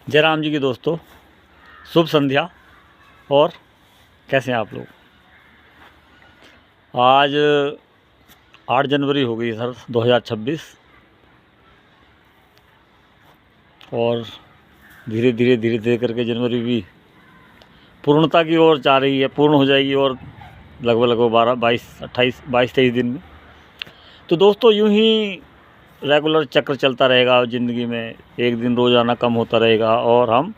जय राम जी की दोस्तों, शुभ संध्या। और कैसे हैं आप लोग? आज 8 जनवरी हो गई सर 2026 और धीरे धीरे करके जनवरी भी पूर्णता की ओर जा रही है, पूर्ण हो जाएगी और लगभग 22-23 दिन में। तो दोस्तों यूं ही रेगुलर चक्र चलता रहेगा ज़िंदगी में, एक दिन रोज़ाना कम होता रहेगा और हम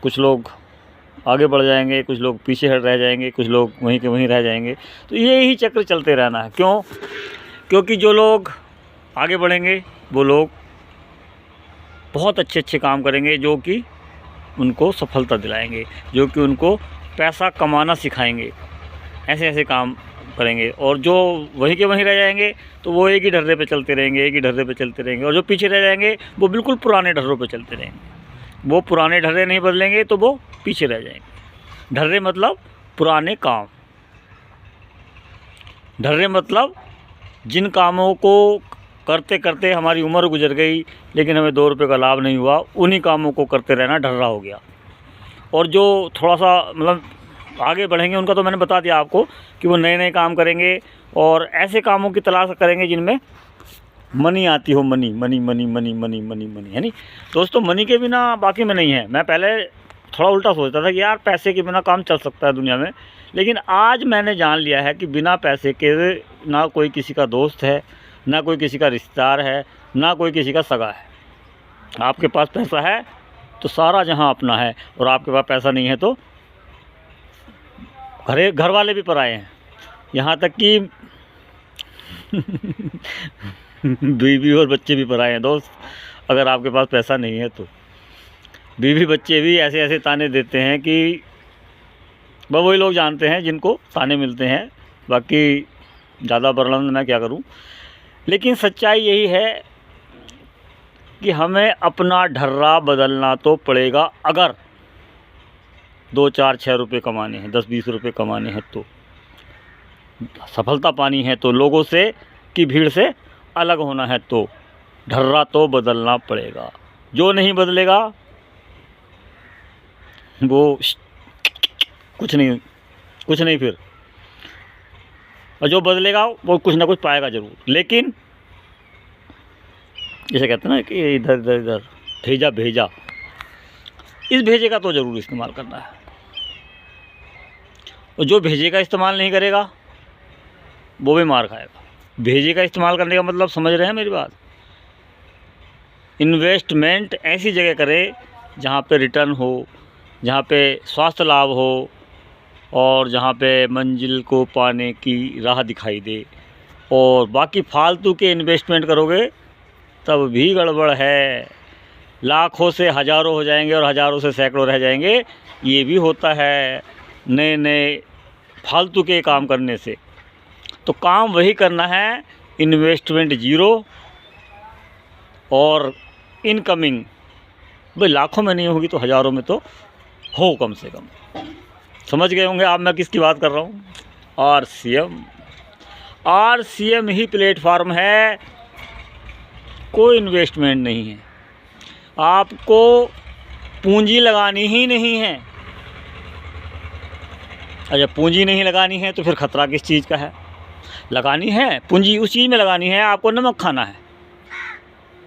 कुछ लोग आगे बढ़ जाएंगे, कुछ लोग पीछे हट रह जाएंगे, कुछ लोग वहीं के वहीं रह जाएंगे। तो ये ही चक्र चलते रहना है। क्यों? क्योंकि जो लोग आगे बढ़ेंगे वो लोग बहुत अच्छे काम करेंगे, जो कि उनको सफलता दिलाएंगे, जो कि उनको पैसा कमाना सिखाएंगे, ऐसे काम करेंगे। और जो वहीं के वहीं रह जाएंगे तो वो एक ही ढर्रे पे चलते रहेंगे, और जो पीछे रह जाएंगे वो बिल्कुल पुराने ढर्रों पे चलते रहेंगे। वो पुराने ढर्रे नहीं बदलेंगे तो वो पीछे रह जाएंगे। ढर्रे मतलब पुराने काम, ढर्रे मतलब जिन कामों को करते करते हमारी उम्र गुजर गई लेकिन हमें 2 रुपये का लाभ नहीं हुआ, उन्हीं कामों को करते रहना ढर्रा हो गया। और जो थोड़ा सा मतलब आगे बढ़ेंगे उनका तो मैंने बता दिया आपको कि वो नए काम करेंगे और ऐसे कामों की तलाश करेंगे जिनमें मनी आती हो। मनी है नहीं दोस्तों? मनी के बिना बाकी में नहीं है। मैं पहले थोड़ा उल्टा सोचता था कि यार पैसे के बिना काम चल सकता है दुनिया में, लेकिन आज मैंने जान लिया है कि बिना पैसे के ना कोई किसी का दोस्त है, ना कोई किसी का रिश्तेदार है, ना कोई किसी का सगा है। आपके पास पैसा है तो सारा जहां अपना है, और आपके पास पैसा नहीं है तो घर वाले भी पराए हैं। यहाँ तक कि बीवी और बच्चे भी पराए हैं दोस्त। अगर आपके पास पैसा नहीं है तो बीवी बच्चे भी ऐसे ताने देते हैं कि वही लोग जानते हैं जिनको ताने मिलते हैं। बाकी ज़्यादा वर्णन मैं क्या करूं, लेकिन सच्चाई यही है कि हमें अपना ढर्रा बदलना तो पड़ेगा। अगर 2, 4, 6 रुपये कमाने हैं, 10, 20 रुपये कमाने हैं, तो सफलता पानी है, तो लोगों से की भीड़ से अलग होना है, तो ढर्रा तो बदलना पड़ेगा। जो नहीं बदलेगा वो कुछ नहीं फिर, और जो बदलेगा वो कुछ ना कुछ पाएगा ज़रूर। लेकिन जैसे कहते हैं ना कि इधर भेजा भेजा, इस भेजे का तो ज़रूर इस्तेमाल करना है। और जो भेजे का इस्तेमाल नहीं करेगा वो भी मार खाएगा। भेजे का इस्तेमाल करने का मतलब समझ रहे हैं मेरी बात? इन्वेस्टमेंट ऐसी जगह करें जहाँ पे रिटर्न हो, जहाँ पे स्वास्थ्य लाभ हो, और जहाँ पे मंजिल को पाने की राह दिखाई दे। और बाकी फालतू के इन्वेस्टमेंट करोगे तब भी गड़बड़ है। लाखों से हज़ारों हो जाएंगे और हज़ारों से सैकड़ों रह जाएंगे। ये भी होता है नए फालतू के काम करने से। तो काम वही करना है, इन्वेस्टमेंट ज़ीरो और इनकमिंग भाई लाखों में नहीं होगी तो हज़ारों में तो हो कम से कम। समझ गए होंगे आप मैं किसकी बात कर रहा हूँ? आरसीएम ही प्लेटफार्म है, कोई इन्वेस्टमेंट नहीं है। आपको पूंजी लगानी ही नहीं है। अच्छा, पूंजी नहीं लगानी है तो फिर खतरा किस चीज़ का है? लगानी है पूंजी, उस चीज़ में लगानी है। आपको नमक खाना है,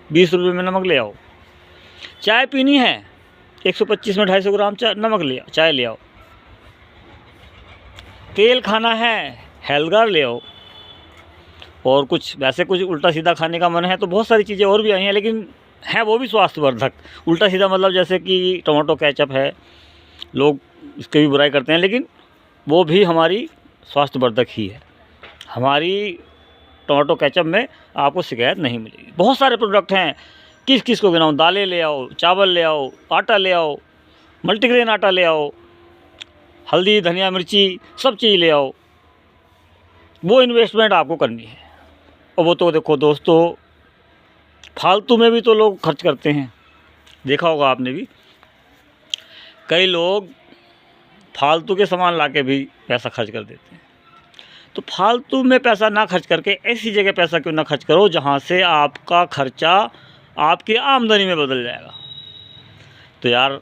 20 रुपये में नमक ले आओ। चाय पीनी है, 125 में 250 ग्राम चाय ले आओ। तेल खाना है, हेल्गार ले आओ। और कुछ वैसे कुछ उल्टा सीधा खाने का मन है तो बहुत सारी चीज़ें और भी आई हैं, लेकिन हैं वो भी स्वास्थ्यवर्धक। उल्टा सीधा मतलब जैसे कि टमाटो केचप है, लोग इसकी भी बुराई करते हैं, लेकिन वो भी हमारी स्वास्थ्यवर्धक ही है। हमारी टमाटो केचप में आपको शिकायत नहीं मिलेगी। बहुत सारे प्रोडक्ट हैं, किस को गिनाऊँ? दालें ले आओ, चावल ले आओ, आटा ले आओ, मल्टीग्रेन आटा ले आओ, हल्दी धनिया मिर्ची सब चीज़ ले आओ। वो इन्वेस्टमेंट आपको करनी है। और वो तो देखो दोस्तों, फालतू में भी तो लोग खर्च करते हैं। देखा होगा आपने भी, कई लोग फालतू के सामान लाके भी पैसा खर्च कर देते हैं। तो फालतू में पैसा ना खर्च करके ऐसी जगह पैसा क्यों ना खर्च करो जहाँ से आपका खर्चा आपकी आमदनी में बदल जाएगा। तो यार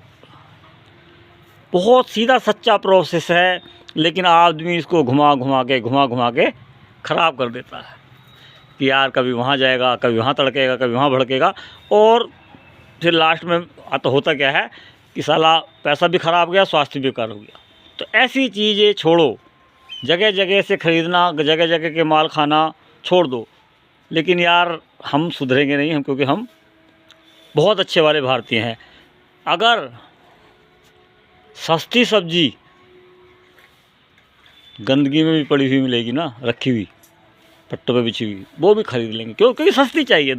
बहुत सीधा सच्चा प्रोसेस है, लेकिन आदमी इसको घुमा घुमा के ख़राब कर देता है कि यार कभी वहाँ जाएगा, कभी वहाँ तड़केगा, कभी वहाँ भड़केगा, और फिर लास्ट में तो होता क्या है कि साला पैसा भी ख़राब गया, स्वास्थ्य भी बेकार हो गया। तो ऐसी चीज़ें छोड़ो, जगह जगह से ख़रीदना, जगह जगह के माल खाना छोड़ दो। लेकिन यार हम सुधरेंगे नहीं, हम, क्योंकि हम बहुत अच्छे वाले भारतीय हैं। अगर सस्ती सब्जी गंदगी में भी पड़ी हुई मिलेगी ना, रखी हुई पट्टों पे बिछी हुई, वो भी ख़रीद लेंगे, क्योंकि सस्ती चाहिए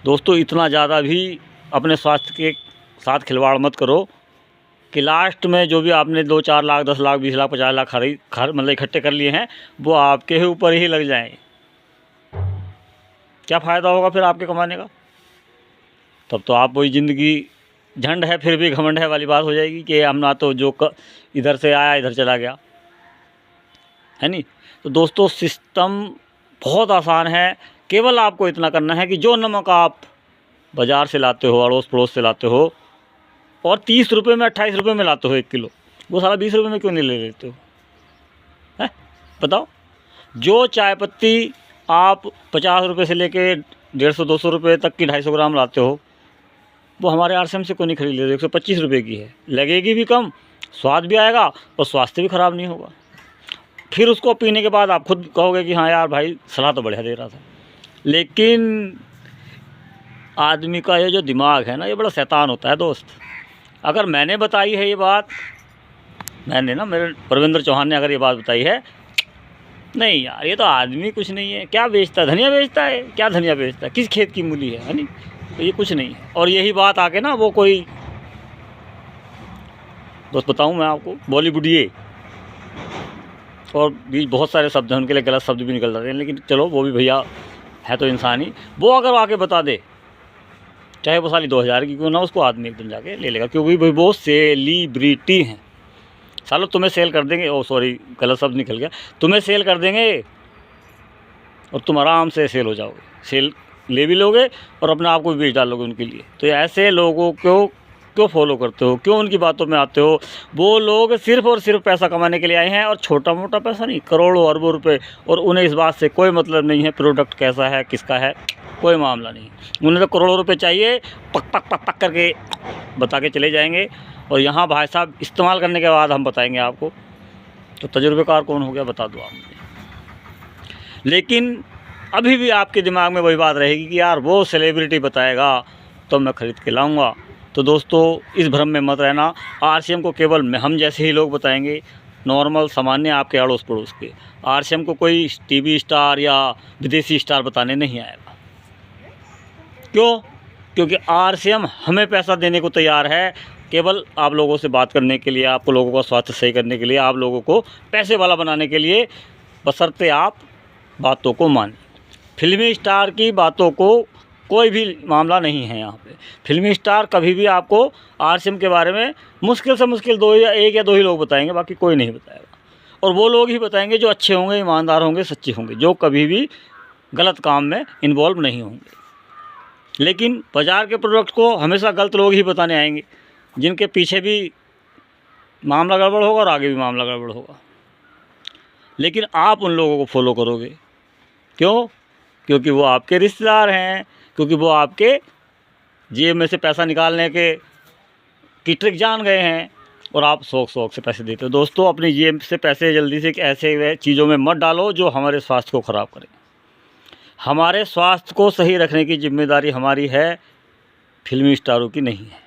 दोस्तों इतना ज़्यादा भी अपने स्वास्थ्य के साथ खिलवाड़ मत करो कि लास्ट में जो भी आपने 2-4 लाख, 10 लाख, 20 लाख, 50 लाख मतलब इकट्ठे कर लिए हैं, वो आपके ही ऊपर ही लग जाएं। क्या फ़ायदा होगा फिर आपके कमाने का? तब तो आप वही ज़िंदगी झंड है फिर भी घमंड है वाली बात हो जाएगी कि हम ना तो जो इधर से आया इधर चला गया, है नहीं। तो दोस्तों सिस्टम बहुत आसान है, केवल आपको इतना करना है कि जो नमक आप बाज़ार से लाते हो, अड़ोस पड़ोस से लाते हो, और 30 रुपये में, 28 रुपये में लाते हो 1 किलो, वो सारा 20 रुपये में क्यों नहीं ले लेते हो? है बताओ। जो चाय पत्ती आप 50 रुपये से लेके 150-200 रुपये तक की 250 ग्राम लाते हो, वो हमारे आरसीएम से क्यों नहीं खरीद लेते? 125 रुपये की है, लगेगी भी कम, स्वाद भी आएगा और स्वास्थ्य भी ख़राब नहीं होगा। फिर उसको पीने के बाद आप खुद कहोगे कि हाँ यार भाई सलाह तो बढ़िया दे रहा था। लेकिन आदमी का ये जो दिमाग है ना, ये बड़ा शैतान होता है दोस्त। अगर मैंने बताई है ये बात, मैंने ना, मेरे परविंदर चौहान ने अगर ये बात बताई है, नहीं यार ये तो आदमी कुछ नहीं है, क्या बेचता है? धनिया बेचता है? क्या धनिया बेचता है? किस खेत की मूली है नहीं? तो ये कुछ नहीं है। और यही बात आके ना वो कोई दोस्त बताऊं मैं आपको, बॉलीवुडिये, और भी बहुत सारे शब्द हैं, उनके लिए गलत शब्द भी निकल जाते हैं, लेकिन चलो वो भी भैया है तो इंसान ही, वो अगर आके बता दे, चाहे वो साली 2000 की क्यों ना, उसको आदमी एकदम जाके ले लेगा, क्योंकि भाई वो सेलिब्रिटी हैं। सालों तुम्हें सेल कर देंगे, ओ सॉरी गलत शब्द निकल गया, तुम्हें सेल कर देंगे और तुम आराम से सेल हो जाओगे, सेल ले भी लोगे और अपने आप को भी बेच डालोगे उनके लिए। तो ऐसे लोगों को क्यों फॉलो करते हो, क्यों उनकी बातों में आते हो? वो लोग सिर्फ़ और सिर्फ पैसा कमाने के लिए आए हैं, और छोटा मोटा पैसा नहीं, करोड़ों अरबों रुपए, और उन्हें इस बात से कोई मतलब नहीं है प्रोडक्ट कैसा है, किसका है, कोई मामला नहीं। उन्हें तो करोड़ों रुपए चाहिए, पक पक पक पक करके बता के चले जाएंगे, और यहाँ भाई साहब इस्तेमाल करने के बाद हम बताएंगे आपको। तो तजुर्बेकार कौन हो गया बता दो आप मुझे। लेकिन अभी भी आपके दिमाग में वही बात रहेगी कि यार वो सेलिब्रिटी बताएगा तो मैं ख़रीद के लाऊंगा। तो दोस्तों इस भ्रम में मत रहना, आरसीएम को केवल हम जैसे ही लोग बताएंगे, नॉर्मल सामान्य आपके अड़ोस पड़ोस के। आरसीएम को कोई टीवी स्टार या विदेशी स्टार बताने नहीं आएगा। क्यों? क्योंकि आरसीएम हमें पैसा देने को तैयार है, केवल आप लोगों से बात करने के लिए, आपको लोगों का स्वास्थ्य सही करने के लिए, आप लोगों को पैसे वाला बनाने के लिए, बशर्ते आप बातों को मानें। फिल्मी स्टार की बातों को कोई भी मामला नहीं है यहाँ पे। फिल्मी स्टार कभी भी आपको आरसीएम के बारे में मुश्किल से मुश्किल 1 या 2 ही लोग बताएंगे, बाकी कोई नहीं बताएगा। और वो लोग ही बताएंगे जो अच्छे होंगे, ईमानदार होंगे, सच्चे होंगे, जो कभी भी गलत काम में इन्वॉल्व नहीं होंगे। लेकिन बाज़ार के प्रोडक्ट को हमेशा गलत लोग ही बताने आएंगे, जिनके पीछे भी मामला गड़बड़ होगा और आगे भी मामला गड़बड़ होगा। लेकिन आप उन लोगों को फॉलो करोगे, क्यों? क्योंकि वो आपके रिश्तेदार हैं, क्योंकि वो आपके जेब में से पैसा निकालने की ट्रिक जान गए हैं, और आप शौक से पैसे देते हो। दोस्तों अपनी जेब से पैसे जल्दी से ऐसे चीज़ों में मत डालो जो हमारे स्वास्थ्य को ख़राब करें। हमारे स्वास्थ्य को सही रखने की जिम्मेदारी हमारी है, फिल्मी स्टारों की नहीं है।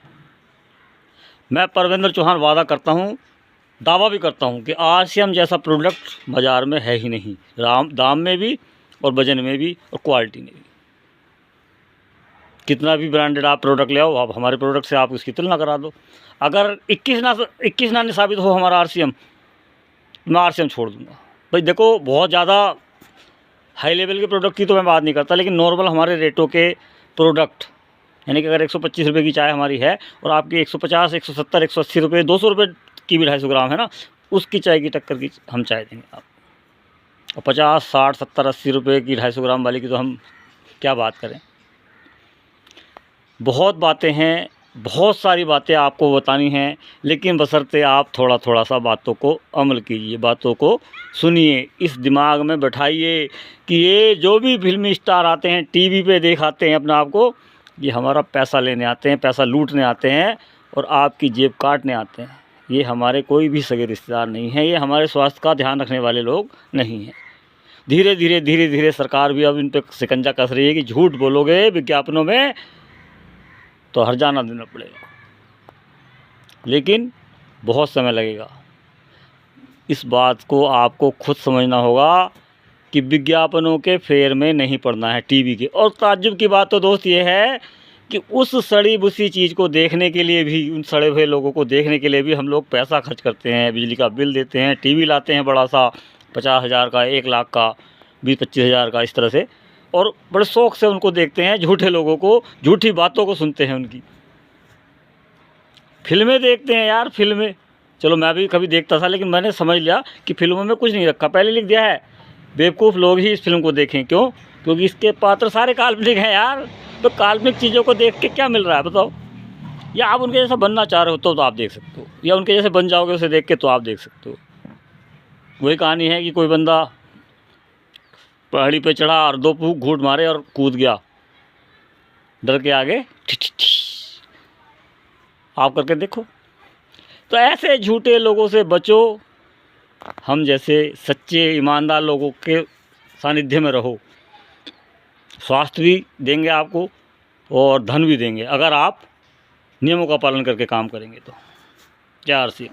मैं परविंदर चौहान वादा करता हूँ, दावा भी करता हूँ कि आरसीएम जैसा प्रोडक्ट बाज़ार में है ही नहीं, दाम में भी और वजन में भी और क्वालिटी में भी। कितना भी ब्रांडेड आप प्रोडक्ट ले आओ, आप हमारे प्रोडक्ट से आप उसकी तुलना करा दो। अगर 21 ना साबित हो हमारा आरसीएम, मैं आरसीएम छोड़ दूँगा। भाई देखो बहुत ज़्यादा हाई लेवल के प्रोडक्ट की तो मैं बात नहीं करता, लेकिन नॉर्मल हमारे रेटों के प्रोडक्ट, यानी कि अगर 125 रुपये की चाय हमारी है और आपकी 150, 170, 180 रुपये, 200 रुपये की भी 250 ग्राम है ना, उसकी चाय की टक्कर की हम चाय देंगे आप। और 50, 60, 70, 80 रुपये की 250 ग्राम वाली की तो हम क्या बात करें। बहुत बातें हैं, बहुत सारी बातें आपको बतानी हैं, लेकिन बशर्ते आप थोड़ा थोड़ा सा बातों को अमल कीजिए, बातों को सुनिए, इस दिमाग में बैठाइए कि ये जो भी फिल्मी स्टार आते हैं, टीवी पे दिखाते हैं अपने आप को, ये हमारा पैसा लेने आते हैं, पैसा लूटने आते हैं और आपकी जेब काटने आते हैं। ये हमारे कोई भी सगे रिश्तेदार नहीं हैं, ये हमारे स्वास्थ्य का ध्यान रखने वाले लोग नहीं हैं। धीरे धीरे सरकार भी अब इन पे शिकंजा कस रही है कि झूठ बोलोगे विज्ञापनों में तो हर्जाना देना पड़ेगा, लेकिन बहुत समय लगेगा। इस बात को आपको खुद समझना होगा कि विज्ञापनों के फेर में नहीं पड़ना है टीवी के। और ताज्जुब की बात तो दोस्त ये है कि उस सड़ी बुसी चीज़ को देखने के लिए भी, उन सड़े हुए लोगों को देखने के लिए भी हम लोग पैसा खर्च करते हैं, बिजली का बिल देते हैं, टीवी लाते हैं बड़ा सा 50,000 का, 1 लाख का, 20-25 हज़ार का, इस तरह से, और बड़े शौक़ से उनको देखते हैं, झूठे लोगों को, झूठी बातों को सुनते हैं उनकी। फिल्में देखते हैं यार, फिल्में, चलो मैं भी कभी देखता था, लेकिन मैंने समझ लिया कि फिल्मों में कुछ नहीं रखा, पहले लिख दिया है बेवकूफ़ लोग ही इस फिल्म को देखें। क्यों? क्योंकि इसके पात्र सारे काल्पनिक हैं यार। तो काल्पनिक चीज़ों को देख के क्या मिल रहा है बताओ? या आप उनके जैसा बनना चाह रहे हो तो आप देख सकते हो, या उनके जैसे बन जाओगे उसे देख के तो आप देख सकते हो। वही कहानी है कि कोई बंदा पहाड़ी पे चढ़ा और 2 घूंट मारे और कूद गया, डर के आगे आप करके देखो। तो ऐसे झूठे लोगों से बचो, हम जैसे सच्चे ईमानदार लोगों के सानिध्य में रहो। स्वास्थ्य भी देंगे आपको और धन भी देंगे, अगर आप नियमों का पालन करके काम करेंगे तो। जय आर सी एम।